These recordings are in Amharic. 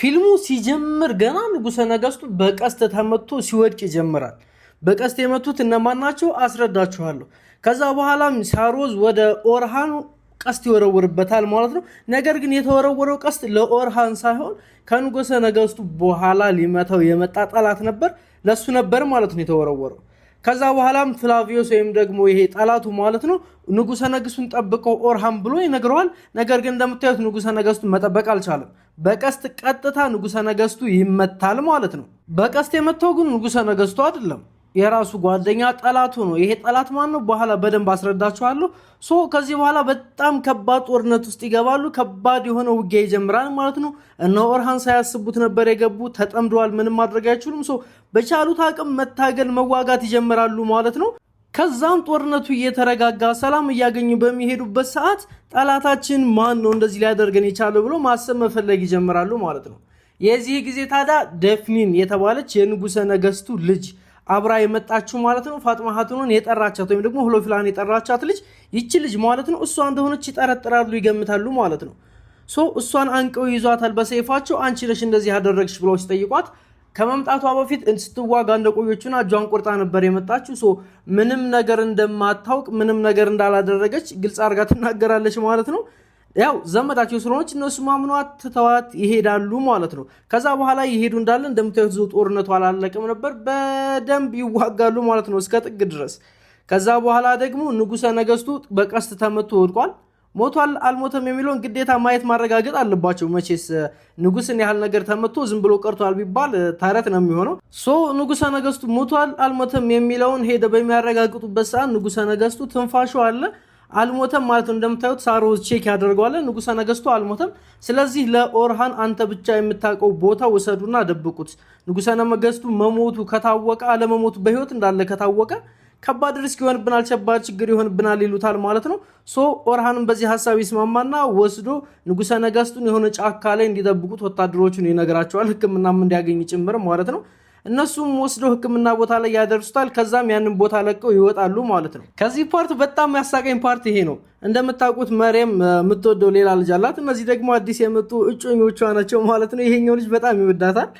ፊልሙ ሲጀምር ገና ንጉሰ ነገስቱ በቀስት ተመቶ ሲወድቅ ይጀምራል። በቀስት የመቱት እነማን ናቸው አስረዳችኋለሁ። ከዛ በኋላም ሳሮዝ ወደ ኦርሃን ቀስት ይወረውርበታል ማለት ነው። ነገር ግን የተወረወረው ቀስት ለኦርሃን ሳይሆን ከንጉሰ ነገስቱ በኋላ ሊመታው የመጣ ጠላት ነበር፣ ለሱ ነበር ማለት ነው የተወረወረው። ከዛ በኋላም ፍላቪዮስ ወይም ደግሞ ይሄ ጠላቱ ማለት ነው ንጉሰ ነገስቱን ጠብቀው ኦርሃን ብሎ ይነግረዋል። ነገር ግን እንደምታዩት ንጉሰ ነገስቱን መጠበቅ አልቻለም። በቀስት ቀጥታ ንጉሰ ነገስቱ ይመታል ማለት ነው። በቀስት የመታው ግን ንጉሰ ነገስቱ አይደለም፣ የራሱ ጓደኛ ጠላቱ ነው። ይሄ ጠላት ማን ነው? በኋላ በደንብ አስረዳችኋለሁ። ከዚህ በኋላ በጣም ከባድ ጦርነት ውስጥ ይገባሉ። ከባድ የሆነ ውጊያ ይጀምራል ማለት ነው። እነ ኦርሃን ሳያስቡት ነበር የገቡ፣ ተጠምደዋል። ምንም ማድረግ አይችሉም። በቻሉት አቅም መታገል መዋጋት ይጀምራሉ ማለት ነው። ከዛም ጦርነቱ እየተረጋጋ ሰላም እያገኙ በሚሄዱበት ሰዓት ጠላታችን ማን ነው እንደዚህ ሊያደርገን የቻለው ብሎ ማሰብ መፈለግ ይጀምራሉ ማለት ነው። የዚህ ጊዜ ታዲያ ደፍኒን የተባለች የንጉሰ ነገስቱ ልጅ አብራ የመጣችው ማለት ነው ፋጥማ ሀቱንን የጠራቻት ወይም ደግሞ ሁሎፊላን የጠራቻት ልጅ ይቺ ልጅ ማለት ነው እሷ እንደሆነች ይጠረጥራሉ፣ ይገምታሉ ማለት ነው። እሷን አንቀው ይዟታል በሰይፋቸው። አንቺ ነሽ እንደዚህ ያደረግሽ ብለው ሲጠይቋት ከመምጣቷ በፊት ስትዋጋ እንደቆየችና እጇን ቆርጣ ነበር የመጣችው። ምንም ነገር እንደማታውቅ ምንም ነገር እንዳላደረገች ግልጽ አድርጋ ትናገራለች ማለት ነው። ያው ዘመዳቸው ስለሆነች እነሱ ማምኗት ትተዋት ይሄዳሉ ማለት ነው። ከዛ በኋላ ይሄዱ እንዳለ እንደምታዩት ጦርነቱ አላለቀም ነበር፣ በደንብ ይዋጋሉ ማለት ነው እስከ ጥግ ድረስ። ከዛ በኋላ ደግሞ ንጉሰ ነገስቱ በቀስት ተመቶ ወድቋል። ሞቷል አልሞተም የሚለውን ግዴታ ማየት ማረጋገጥ አለባቸው። መቼስ ንጉስን ያህል ነገር ተመቶ ዝም ብሎ ቀርቷል ቢባል ተረት ነው የሚሆነው። ንጉሰ ነገስቱ ሞቷል አልሞተም የሚለውን ሄደ በሚያረጋግጡበት ሰዓት ንጉሰ ነገስቱ ትንፋሹ አለ አልሞተም ማለት ነው። እንደምታዩት ሳሮዝ ቼክ ያደርገዋል። ንጉሰ ነገስቱ አልሞተም። ስለዚህ ለኦርሃን አንተ ብቻ የምታውቀው ቦታ ወሰዱና ደብቁት። ንጉሰ ነገስቱ መሞቱ ከታወቀ አለመሞቱ በህይወት እንዳለ ከታወቀ ከባድ ሪስክ ይሆንብናል፣ ከባድ ችግር ይሆንብናል ይሉታል ማለት ነው። ኦርሃንም በዚህ ሀሳብ ይስማማና ወስዶ ንጉሰ ነገስቱን የሆነ ጫካ ላይ እንዲጠብቁት ወታደሮቹን ይነግራቸዋል፣ ሕክምናም እንዲያገኝ ጭምር ማለት ነው። እነሱም ወስዶ ሕክምና ቦታ ላይ ያደርሱታል። ከዛም ያንን ቦታ ለቀው ይወጣሉ ማለት ነው። ከዚህ ፓርት በጣም ያሳቀኝ ፓርት ይሄ ነው። እንደምታውቁት መርየም የምትወደው ሌላ ልጅ አላት። እነዚህ ደግሞ አዲስ የመጡ እጮኞቿ ናቸው ማለት ነው። ይሄኛው ልጅ በጣም ይወዳታል።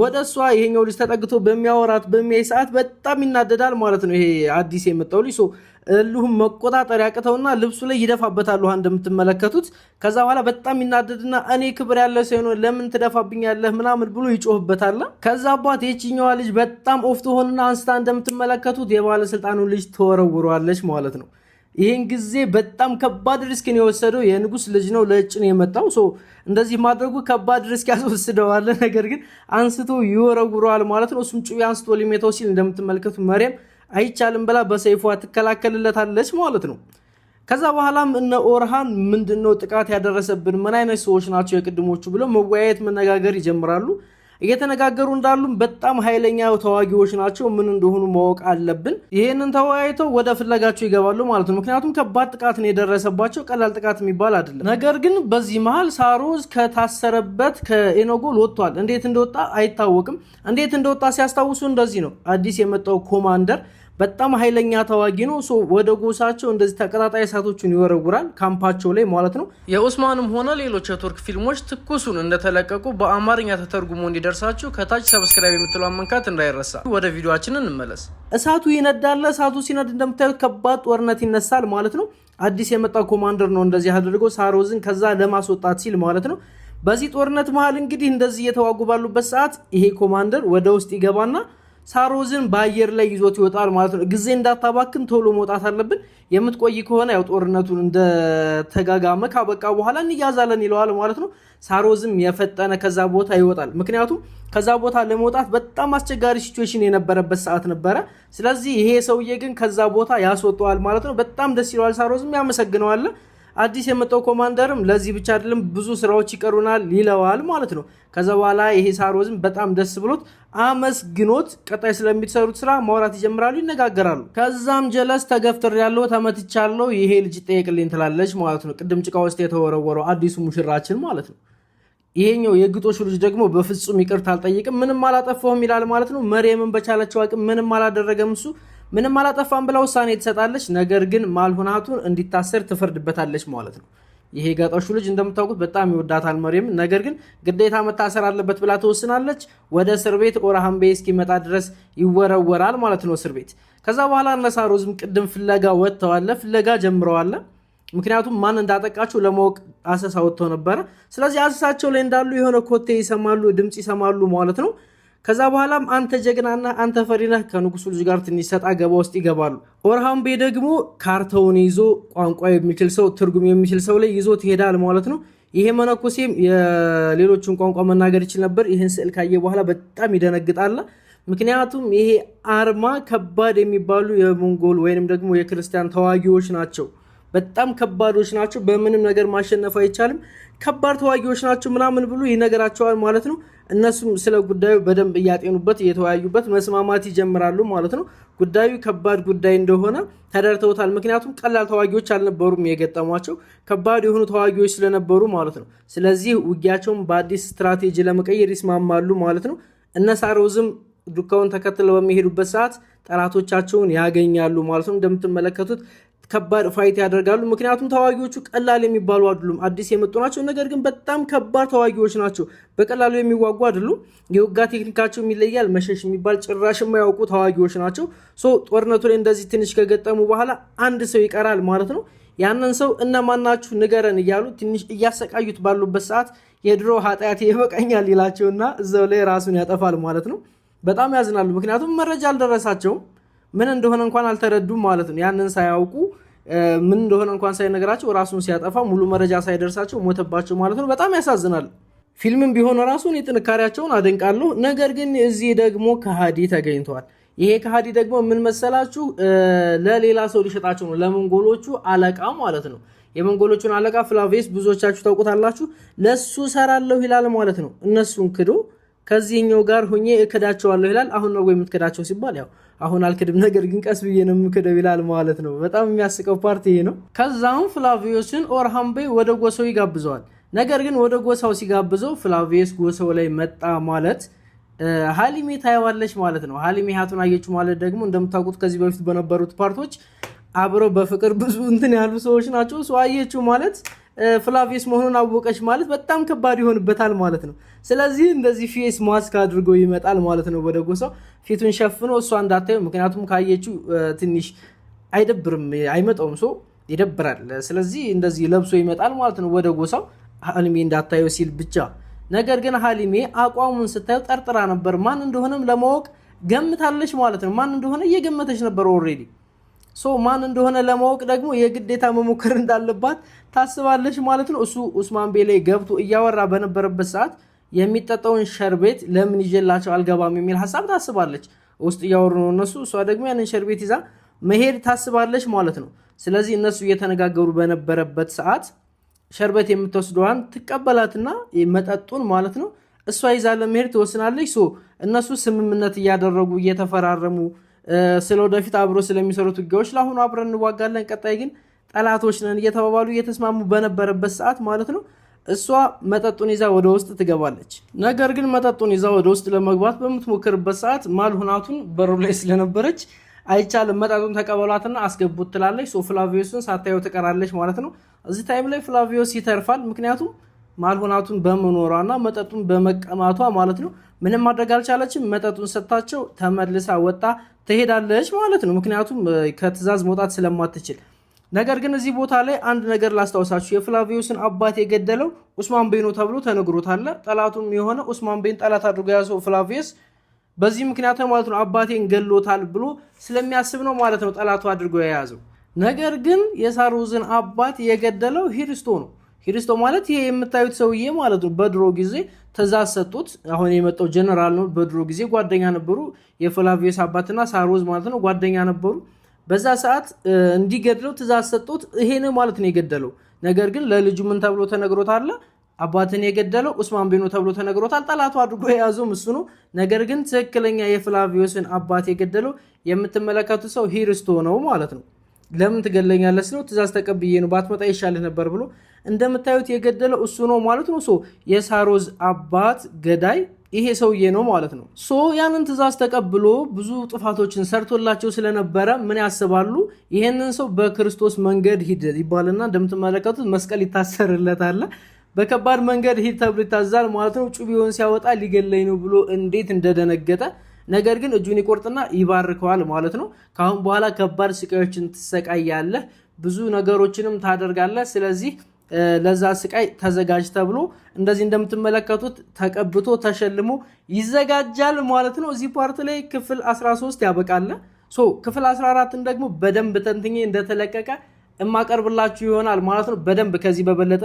ወደ እሷ ይሄኛው ልጅ ተጠግቶ በሚያወራት በሚያይ ሰዓት በጣም ይናደዳል ማለት ነው። ይሄ አዲስ የመጣው ልጅ እልሁም መቆጣጠር ያቅተውና ልብሱ ላይ ይደፋበታል ውሃ እንደምትመለከቱት። ከዛ በኋላ በጣም ይናደድና እኔ ክብር ያለ ሰው ነው ለምን ትደፋብኛለህ ምናምን ብሎ ይጮህበታል። ከዛ አባት የቺኛዋ ልጅ በጣም ኦፍቶ ሆንና አንስታ እንደምትመለከቱት የባለስልጣኑ ልጅ ተወረውሯለች ማለት ነው። ይህን ጊዜ በጣም ከባድ ሪስክን የወሰደው የንጉስ ልጅ ነው፣ ለጭን የመጣው እንደዚህ ማድረጉ ከባድ ሪስክ ያስወስደዋል። ነገር ግን አንስቶ ይወረውረዋል ማለት ነው። እሱም ጩቤ አንስቶ ሊመታው ሲል እንደምትመለከቱ መርየም አይቻልም ብላ በሰይፏ ትከላከልለታለች ማለት ነው። ከዛ በኋላም እነ ኦርሃን ምንድነው ጥቃት ያደረሰብን ምን አይነት ሰዎች ናቸው የቅድሞቹ ብለው መወያየት መነጋገር ይጀምራሉ። እየተነጋገሩ እንዳሉ በጣም ኃይለኛ ተዋጊዎች ናቸው፣ ምን እንደሆኑ ማወቅ አለብን። ይሄንን ተወያይተው ወደ ፍለጋቸው ይገባሉ ማለት ነው። ምክንያቱም ከባድ ጥቃት ነው የደረሰባቸው፣ ቀላል ጥቃት የሚባል አይደለም። ነገር ግን በዚህ መሃል ሳሮዝ ከታሰረበት ከኤኖጎል ወጥቷል። እንዴት እንደወጣ አይታወቅም። እንዴት እንደወጣ ሲያስታውሱ እንደዚህ ነው። አዲስ የመጣው ኮማንደር በጣም ኃይለኛ ተዋጊ ነው። ወደ ጎሳቸው እንደዚህ ተቀጣጣይ እሳቶችን ይወረውራል ካምፓቸው ላይ ማለት ነው። የኦስማንም ሆነ ሌሎች የቱርክ ፊልሞች ትኩሱን እንደተለቀቁ በአማርኛ ተተርጉሞ እንዲደርሳችሁ ከታች ሰብስክራይብ የምትለውን መንካት እንዳይረሳ። ወደ ቪዲዮአችን እንመለስ። እሳቱ ይነዳል። እሳቱ ሲነድ እንደምታዩት ከባድ ጦርነት ይነሳል ማለት ነው። አዲስ የመጣው ኮማንደር ነው እንደዚህ አድርጎ ሳሮዝን ከዛ ለማስወጣት ሲል ማለት ነው። በዚህ ጦርነት መሃል እንግዲህ እንደዚህ እየተዋጉ ባሉበት ሰዓት ይሄ ኮማንደር ወደ ውስጥ ይገባና ሳሮዝን በአየር ላይ ይዞት ይወጣል ማለት ነው። ጊዜ እንዳታባክን ቶሎ መውጣት አለብን፣ የምትቆይ ከሆነ ያው ጦርነቱን እንደተጋጋመ ካበቃ በኋላ እንያዛለን ይለዋል ማለት ነው። ሳሮዝም የፈጠነ ከዛ ቦታ ይወጣል። ምክንያቱም ከዛ ቦታ ለመውጣት በጣም አስቸጋሪ ሲቹዌሽን የነበረበት ሰዓት ነበረ። ስለዚህ ይሄ ሰውዬ ግን ከዛ ቦታ ያስወጣዋል ማለት ነው። በጣም ደስ ይለዋል፣ ሳሮዝም ያመሰግነዋል። አዲስ የመጣው ኮማንደርም ለዚህ ብቻ አይደለም ብዙ ስራዎች ይቀሩናል ይለዋል ማለት ነው። ከዛ በኋላ ይሄ ሳሮዝም በጣም ደስ ብሎት አመስግኖት ቀጣይ ስለሚሰሩት ስራ ማውራት ይጀምራሉ፣ ይነጋገራሉ። ከዛም ጀለስ ተገፍትር ያለው ተመትቻለሁ ይሄ ልጅ ጠየቅልኝ ትላለች ማለት ነው። ቅድም ጭቃ ውስጥ የተወረወረው አዲሱ ሙሽራችን ማለት ነው። ይሄኛው የግጦሹ ልጅ ደግሞ በፍጹም ይቅርታ አልጠይቅም ምንም አላጠፋሁም ይላል ማለት ነው። መርየምን በቻለችው አቅም ምንም አላደረገም እሱ ምንም አላጠፋም ብላ ውሳኔ ትሰጣለች። ነገር ግን ማልሆናቱን እንዲታሰር ትፈርድበታለች ማለት ነው። ይሄ ጋጣሹ ልጅ እንደምታውቁት በጣም ይወዳታል መርየም። ነገር ግን ግዴታ መታሰር አለበት ብላ ትወስናለች። ወደ እስር ቤት ኦርሃን ቤይ እስኪመጣ ድረስ ይወረወራል ማለት ነው እስር ቤት። ከዛ በኋላ እነ ሳሮዝም ቅድም ፍለጋ ወጥተዋል፣ ፍለጋ ጀምረዋል። ምክንያቱም ማን እንዳጠቃቸው ለማወቅ አሰሳ ወጥተው ነበረ። ስለዚህ አሰሳቸው ላይ እንዳሉ የሆነ ኮቴ ይሰማሉ፣ ድምጽ ይሰማሉ ማለት ነው። ከዛ በኋላም አንተ ጀግናና አንተ ፈሪነህ ከንጉሱ ልጅ ጋር ትንሽ ሰጣ ገባ ውስጥ ይገባሉ። ኦርሃን ቤይ ደግሞ ካርታውን ይዞ ቋንቋ የሚችል ሰው ትርጉም የሚችል ሰው ላይ ይዞ ትሄዳል ማለት ነው። ይሄ መነኮሴም የሌሎችን ቋንቋ መናገር ይችል ነበር። ይህን ስዕል ካየ በኋላ በጣም ይደነግጣል። ምክንያቱም ይሄ አርማ ከባድ የሚባሉ የሞንጎል ወይንም ደግሞ የክርስቲያን ተዋጊዎች ናቸው። በጣም ከባዶች ናቸው። በምንም ነገር ማሸነፍ አይቻልም። ከባድ ተዋጊዎች ናቸው ምናምን ብሎ ይነገራቸዋል ማለት ነው። እነሱም ስለ ጉዳዩ በደንብ እያጤኑበት እየተወያዩበት መስማማት ይጀምራሉ ማለት ነው። ጉዳዩ ከባድ ጉዳይ እንደሆነ ተደርተውታል። ምክንያቱም ቀላል ተዋጊዎች አልነበሩም የገጠሟቸው፣ ከባድ የሆኑ ተዋጊዎች ስለነበሩ ማለት ነው። ስለዚህ ውጊያቸውን በአዲስ ስትራቴጂ ለመቀየር ይስማማሉ ማለት ነው። እነ ሳሮዝም ዱካውን ተከትለው በሚሄዱበት ሰዓት ጠላቶቻቸውን ያገኛሉ ማለት ነው። እንደምትመለከቱት ከባድ ፋይት ያደርጋሉ። ምክንያቱም ተዋጊዎቹ ቀላል የሚባሉ አይደሉም፣ አዲስ የመጡ ናቸው። ነገር ግን በጣም ከባድ ተዋጊዎች ናቸው። በቀላሉ የሚዋጉ አይደሉም። የውጋ ቴክኒካቸው ይለያል። መሸሽ የሚባል ጭራሽ የማያውቁ ተዋጊዎች ናቸው። ጦርነቱ ላይ እንደዚህ ትንሽ ከገጠሙ በኋላ አንድ ሰው ይቀራል ማለት ነው። ያንን ሰው እነማናችሁ ንገረን እያሉ ትንሽ እያሰቃዩት ባሉበት ሰዓት የድሮ ኃጢአቴ ይበቃኛል ይላቸውና እዛው ላይ ራሱን ያጠፋል ማለት ነው። በጣም ያዝናሉ። ምክንያቱም መረጃ አልደረሳቸውም፣ ምን እንደሆነ እንኳን አልተረዱም ማለት ነው። ያንን ሳያውቁ ምን እንደሆነ እንኳን ሳይነግራቸው ራሱን ሲያጠፋ ሙሉ መረጃ ሳይደርሳቸው ሞተባቸው ማለት ነው። በጣም ያሳዝናል። ፊልምም ቢሆን ራሱን የጥንካሬያቸውን አደንቃለሁ። ነገር ግን እዚህ ደግሞ ከሃዲ ተገኝተዋል። ይሄ ከሃዲ ደግሞ ምን መሰላችሁ? ለሌላ ሰው ሊሸጣቸው ነው፣ ለመንጎሎቹ አለቃ ማለት ነው። የመንጎሎቹን አለቃ ፍላቪየስ ብዙዎቻችሁ ታውቁታላችሁ። ለሱ ሰራለሁ ይላል ማለት ነው። እነሱን ክዶ ከዚህኛው ጋር ሆኜ እከዳቸዋለሁ ይላል። አሁን ነው ወይ የምትከዳቸው ሲባል ያው አሁን አልክድም፣ ነገር ግን ቀስ ብዬ ነው የምክደው ይላል ማለት ነው። በጣም የሚያስቀው ፓርቲ ይሄ ነው። ከዛም ፍላቪየስን ኦርሃን ቤይ ወደ ጎሳው ይጋብዘዋል። ነገር ግን ወደ ጎሳው ሲጋብዘው ፍላቪየስ ጎሳው ላይ መጣ ማለት ሃሊሜ ታየዋለች ማለት ነው። ሃሊሜ ሀቱን አየችው ማለት ደግሞ እንደምታውቁት ከዚህ በፊት በነበሩት ፓርቶች አብረው በፍቅር ብዙ እንትን ያሉ ሰዎች ናቸው። ሰው አየችው ማለት ፍላቪየስ መሆኑን አወቀች ማለት በጣም ከባድ ይሆንበታል ማለት ነው። ስለዚህ እንደዚህ ፌስ ማስክ አድርጎ ይመጣል ማለት ነው ወደ ጎሳው፣ ፊቱን ሸፍኖ እሷ እንዳታየው። ምክንያቱም ካየችው ትንሽ አይደብርም፣ አይመጣውም፣ ሰው ይደብራል። ስለዚህ እንደዚህ ለብሶ ይመጣል ማለት ነው ወደ ጎሳው፣ ሃሊሜ እንዳታየው ሲል ብቻ። ነገር ግን ሃሊሜ አቋሙን ስታየው ጠርጥራ ነበር። ማን እንደሆነም ለማወቅ ገምታለች ማለት ነው። ማን እንደሆነ እየገመተች ነበር ኦልሬዲ። ማን እንደሆነ ለማወቅ ደግሞ የግዴታ መሞከር እንዳለባት ታስባለች ማለት ነው። እሱ ኡስማን ቤይ ላይ ገብቶ እያወራ በነበረበት ሰዓት የሚጠጣውን ሸርቤት ለምን ይዤላቸው አልገባም የሚል ሀሳብ ታስባለች። ውስጥ እያወሩ ነው እነሱ፣ እሷ ደግሞ ያንን ሸርቤት ይዛ መሄድ ታስባለች ማለት ነው። ስለዚህ እነሱ እየተነጋገሩ በነበረበት ሰዓት ሸርበት የምትወስደዋን ትቀበላትና መጠጡን ማለት ነው እሷ ይዛ ለመሄድ ትወስናለች። እነሱ ስምምነት እያደረጉ እየተፈራረሙ ስለ ወደፊት አብሮ ስለሚሰሩት ውጊያዎች ለአሁኑ አብረን እንዋጋለን፣ ቀጣይ ግን ጠላቶች ነን እየተባባሉ እየተስማሙ በነበረበት ሰዓት ማለት ነው እሷ መጠጡን ይዛ ወደ ውስጥ ትገባለች። ነገር ግን መጠጡን ይዛ ወደ ውስጥ ለመግባት በምትሞክርበት ሰዓት ማልሁናቱን በሩ ላይ ስለነበረች አይቻልም፣ መጠጡን ተቀበሏትና አስገቡት ትላለች። ፍላቪየስን ሳታየው ትቀራለች ማለት ነው። እዚህ ታይም ላይ ፍላቪየስ ይተርፋል፣ ምክንያቱም ማልሁናቱን በመኖሯና መጠጡን በመቀማቷ ማለት ነው። ምንም ማድረግ አልቻለችም። መጠጡን ሰጥታቸው ተመልሳ ወጣ ትሄዳለች ማለት ነው፣ ምክንያቱም ከትእዛዝ መውጣት ስለማትችል። ነገር ግን እዚህ ቦታ ላይ አንድ ነገር ላስታውሳችሁ፣ የፍላቪየስን አባት የገደለው ኡስማን ቤይ ነው ተብሎ ተነግሮታል። ጠላቱም የሆነ ኡስማን ቤይን ጠላት አድርጎ ያዘው ፍላቪየስ በዚህ ምክንያት ማለት ነው። አባቴን ገሎታል ብሎ ስለሚያስብ ነው ማለት ነው ጠላቱ አድርጎ የያዘው። ነገር ግን የሳሮዝን አባት የገደለው ሂሪስቶ ነው። ሂሪስቶ ማለት ይሄ የምታዩት ሰውዬ ማለት ነው። በድሮ ጊዜ ትእዛዝ ሰጡት። አሁን የመጣው ጀነራል ነው። በድሮ ጊዜ ጓደኛ ነበሩ። የፍላቪየስ አባትና ሳሮዝ ማለት ነው ጓደኛ ነበሩ። በዛ ሰዓት እንዲገድለው ትእዛዝ ሰጡት። ይሄን ማለት ነው የገደለው። ነገር ግን ለልጁ ምን ተብሎ ተነግሮታል? አባትን የገደለው ኡስማን ቤይ ነው ተብሎ ተነግሮታል። ጠላቱ አድርጎ የያዘው እሱ ነው። ነገር ግን ትክክለኛ የፍላቪየስን አባት የገደለው የምትመለከቱት ሰው ሂሪስቶ ነው ማለት ነው። ለምን ትገለኛለህ ነው ትእዛዝ ተቀብዬ ነው ባትመጣ ይሻልህ ነበር ብሎ እንደምታዩት የገደለው እሱ ነው ማለት ነው። የሳሮዝ አባት ገዳይ ይሄ ሰውዬ ነው ማለት ነው። ሶ ያንን ትእዛዝ ተቀብሎ ብዙ ጥፋቶችን ሰርቶላቸው ስለነበረ ምን ያስባሉ? ይሄንን ሰው በክርስቶስ መንገድ ሂድ ይባልና እንደምትመለከቱት መስቀል ይታሰርለታል። በከባድ መንገድ ሂድ ተብሎ ይታዛል ማለት ነው። ጩቤውን ሲያወጣ ሊገለኝ ነው ብሎ እንዴት እንደደነገጠ፣ ነገር ግን እጁን ይቆርጥና ይባርከዋል ማለት ነው። ካሁን በኋላ ከባድ ስቃዮችን ትሰቃያለህ፣ ብዙ ነገሮችንም ታደርጋለህ። ስለዚህ ለዛ ስቃይ ተዘጋጅ ተብሎ እንደዚህ እንደምትመለከቱት ተቀብቶ ተሸልሞ ይዘጋጃል ማለት ነው። እዚህ ፓርት ላይ ክፍል 13 ያበቃል። ሶ ክፍል 14ን ደግሞ በደንብ ተንትኜ እንደተለቀቀ እማቀርብላችሁ ይሆናል ማለት ነው። በደንብ ከዚህ በበለጠ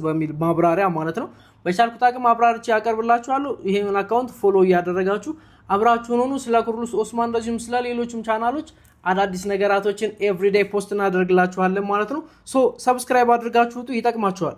በሚል ማብራሪያ ማለት ነው። በቻልኩት አቅም አብራርቼ ያቀርብላችኋለሁ። ይሄን አካውንት ፎሎ እያደረጋችሁ አብራችሁን ሆኑ። ስለ ኩርሉስ ኦስማን እንደዚሁም ስለ ሌሎችም ቻናሎች አዳዲስ ነገራቶችን ኤቭሪዴይ ፖስት እናደርግላችኋለን ማለት ነው። ሶ ሰብስክራይብ አድርጋችሁት ይጠቅማችኋል።